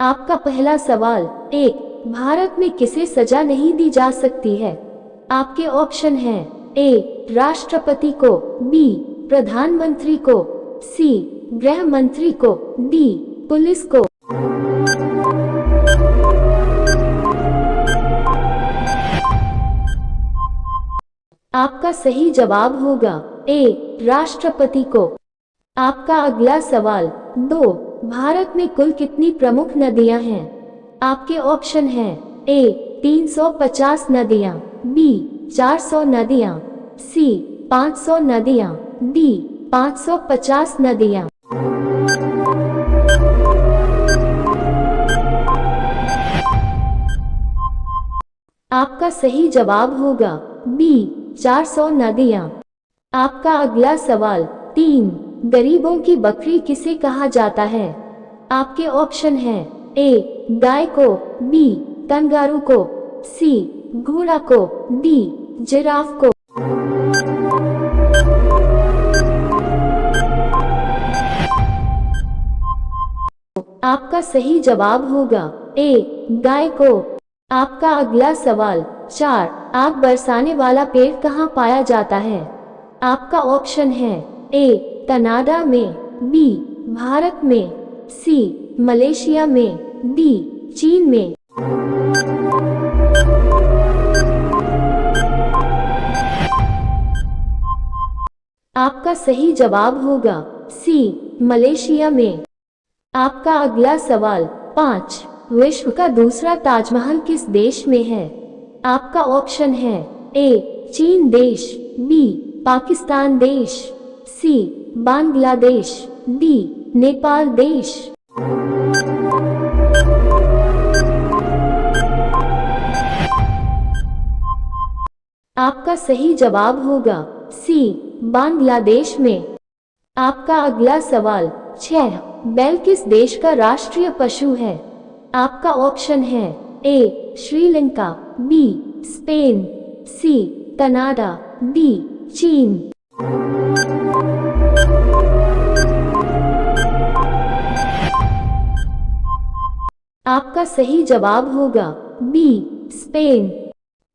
आपका पहला सवाल। 1. भारत में किसे सजा नहीं दी जा सकती है? आपके ऑप्शन हैं ए. राष्ट्रपति को, बी. प्रधानमंत्री को, सी. गृह मंत्री को, डी. पुलिस को। आपका सही जवाब होगा ए. राष्ट्रपति को। आपका अगला सवाल। 2. भारत में कुल कितनी प्रमुख नदियां हैं? आपके ऑप्शन हैं ए. 350 नदियां, बी. 400 नदियां, सी. 500 नदियां, डी. 550 नदियां। आपका सही जवाब होगा बी. 400 नदियां। आपका अगला सवाल। 3. गरीबों की बकरी किसे कहा जाता है? आपके ऑप्शन हैं ए. गाय को, बी. कंगारू को, सी. घोड़ा को, डी. जिराफ को। आपका सही जवाब होगा ए. गाय को। आपका अगला सवाल। 4. आग बरसाने वाला पेड़ कहाँ पाया जाता है? आपका ऑप्शन है ए. कनाडा में, बी. भारत में, सी. मलेशिया में, डी. चीन में। आपका सही जवाब होगा सी. मलेशिया में। आपका अगला सवाल। 5. विश्व का दूसरा ताजमहल किस देश में है? आपका ऑप्शन है ए. चीन देश, बी. पाकिस्तान देश, सी. बांग्लादेश, डी. नेपाल देश। आपका सही जवाब होगा सी. बांग्लादेश में। आपका अगला सवाल। 6. बैल किस देश का राष्ट्रीय पशु है? आपका ऑप्शन है A. Sri Lanka, B. Spain, C. Canada, D. चीन। आपका सही जवाब होगा बी. स्पेन।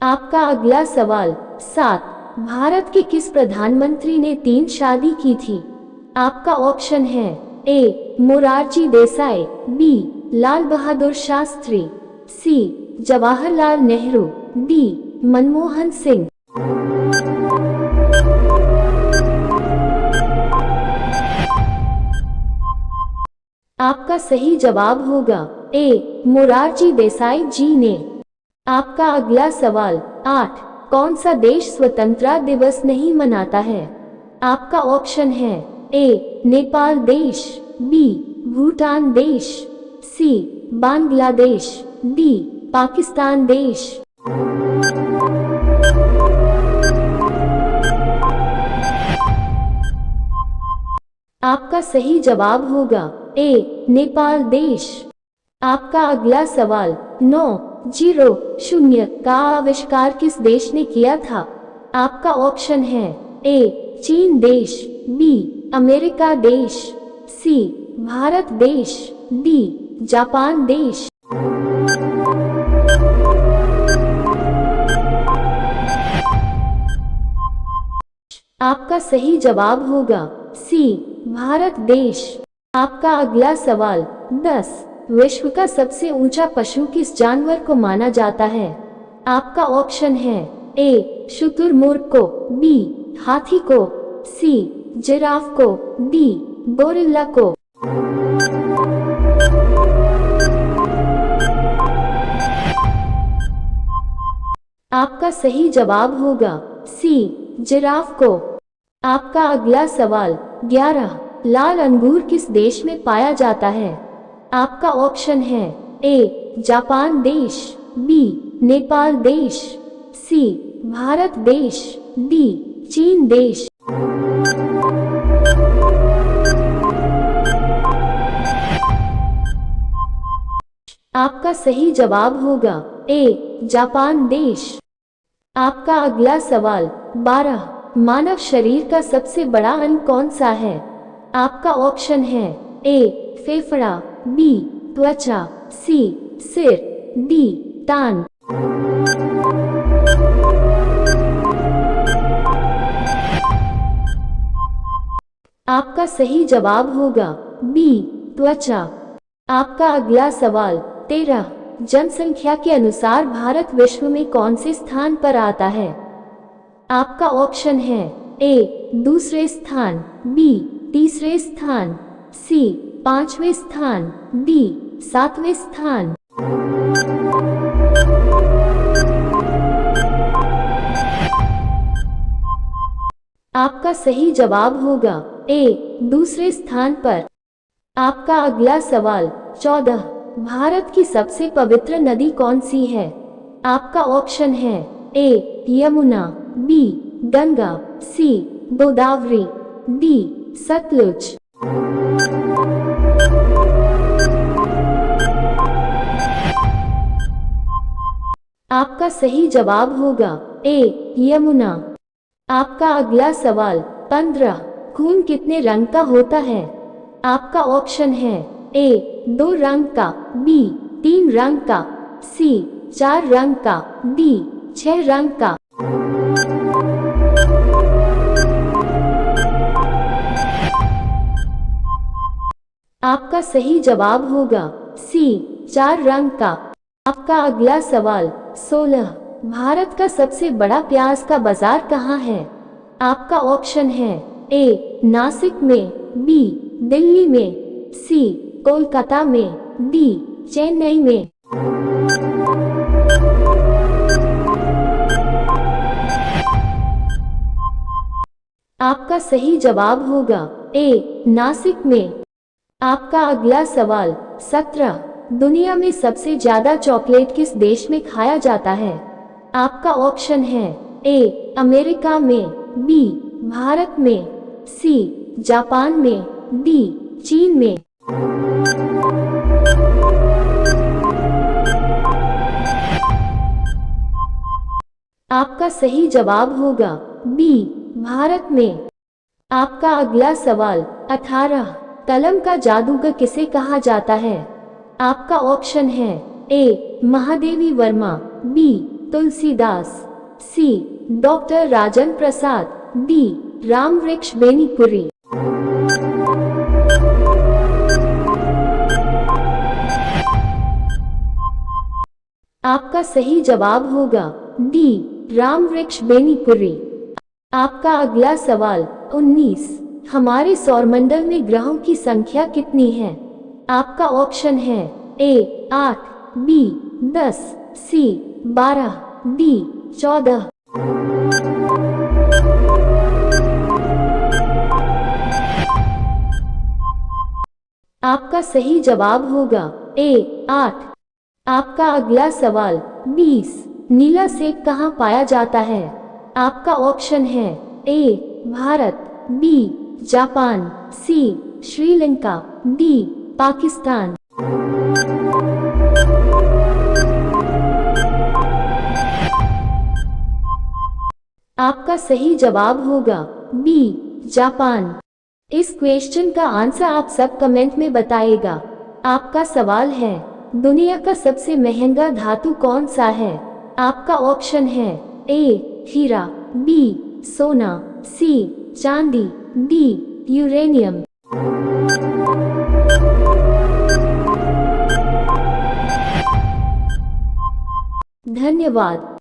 आपका अगला सवाल। 7. भारत के किस प्रधानमंत्री ने 3 शादी की थी? आपका ऑप्शन है ए. मोरारजी देसाई, बी. लाल बहादुर शास्त्री, सी. जवाहरलाल नेहरू, डी. मनमोहन सिंह। आपका सही जवाब होगा ए. मोरारजी देसाई जी ने। आपका अगला सवाल। 8. कौन सा देश स्वतंत्रता दिवस नहीं मनाता है? आपका ऑप्शन है ए. नेपाल देश, बी. भूटान देश, सी. बांग्लादेश, डी. पाकिस्तान देश। आपका सही जवाब होगा ए. नेपाल देश। आपका अगला सवाल। 900 का आविष्कार किस देश ने किया था? आपका ऑप्शन है ए. चीन देश, बी. अमेरिका देश, सी. भारत देश, डी. जापान देश। आपका सही जवाब होगा सी. भारत देश। आपका अगला सवाल। 10. विश्व का सबसे ऊंचा पशु किस जानवर को माना जाता है? आपका ऑप्शन है ए. शुतुरमुर्ग को, बी. हाथी को, सी. जिराफ को, डी. गोरिल्ला को। आपका सही जवाब होगा सी. जिराफ को। आपका अगला सवाल। 11. लाल अंगूर किस देश में पाया जाता है? आपका ऑप्शन है ए. जापान देश, बी. नेपाल देश, सी. भारत देश, डी. चीन देश। आपका सही जवाब होगा ए. जापान देश। आपका अगला सवाल। 12. मानव शरीर का सबसे बड़ा अंग कौन सा है? आपका ऑप्शन है ए. फेफड़ा, बी. त्वचा, सी सिर, डी टांग। आपका सही जवाब होगा बी त्वचा। आपका अगला सवाल 13, जनसंख्या के अनुसार भारत विश्व में कौन से स्थान पर आता है? आपका ऑप्शन है ए दूसरे स्थान, बी तीसरे स्थान, सी पांचवें स्थान, डी सातवें स्थान। आपका सही जवाब होगा ए दूसरे स्थान पर। आपका अगला सवाल 14, भारत की सबसे पवित्र नदी कौन सी है? आपका ऑप्शन है ए यमुना, बी गंगा, सी गोदावरी, डी सतलुज। आपका सही जवाब होगा ए यमुना। आपका अगला सवाल 15, खून कितने रंग का होता है? आपका ऑप्शन है ए 2 रंग का, बी 3 रंग का, सी 4 रंग का, डी 6 रंग का। आपका सही जवाब होगा सी 4 रंग का। आपका अगला सवाल 16, भारत का सबसे बड़ा प्याज का बाजार कहाँ है? आपका ऑप्शन है ए नासिक में, बी दिल्ली में, सी कोलकाता में, डी चेन्नई में। आपका सही जवाब होगा ए नासिक में। आपका अगला सवाल 17, दुनिया में सबसे ज्यादा चॉकलेट किस देश में खाया जाता है? आपका ऑप्शन है ए अमेरिका में, बी भारत में, सी जापान में, डी चीन में। आपका सही जवाब होगा बी भारत में। आपका अगला सवाल 18, कलम का जादूगर किसे कहा जाता है? आपका ऑप्शन है ए महादेवी वर्मा, बी तुलसीदास, सी डॉक्टर राजेंद्र प्रसाद, डी रामवृक्ष बेनीपुरी। आपका सही जवाब होगा डी रामवृक्ष बेनीपुरी। आपका अगला सवाल 19, हमारे सौरमंडल में ग्रहों की संख्या कितनी है? आपका ऑप्शन है ए 8, बी 10, सी 12, डी 14। आपका सही जवाब होगा ए 8। आपका अगला सवाल 20, नीला सेब कहाँ पाया जाता है? आपका ऑप्शन है ए भारत, बी जापान, सी श्रीलंका, डी पाकिस्तान। आपका सही जवाब होगा बी जापान। इस क्वेश्चन का आंसर आप सब कमेंट में बताएगा। आपका सवाल है, दुनिया का सबसे महंगा धातु कौन सा है? आपका ऑप्शन है ए हीरा, बी सोना, सी चांदी, डी यूरेनियम। धन्यवाद।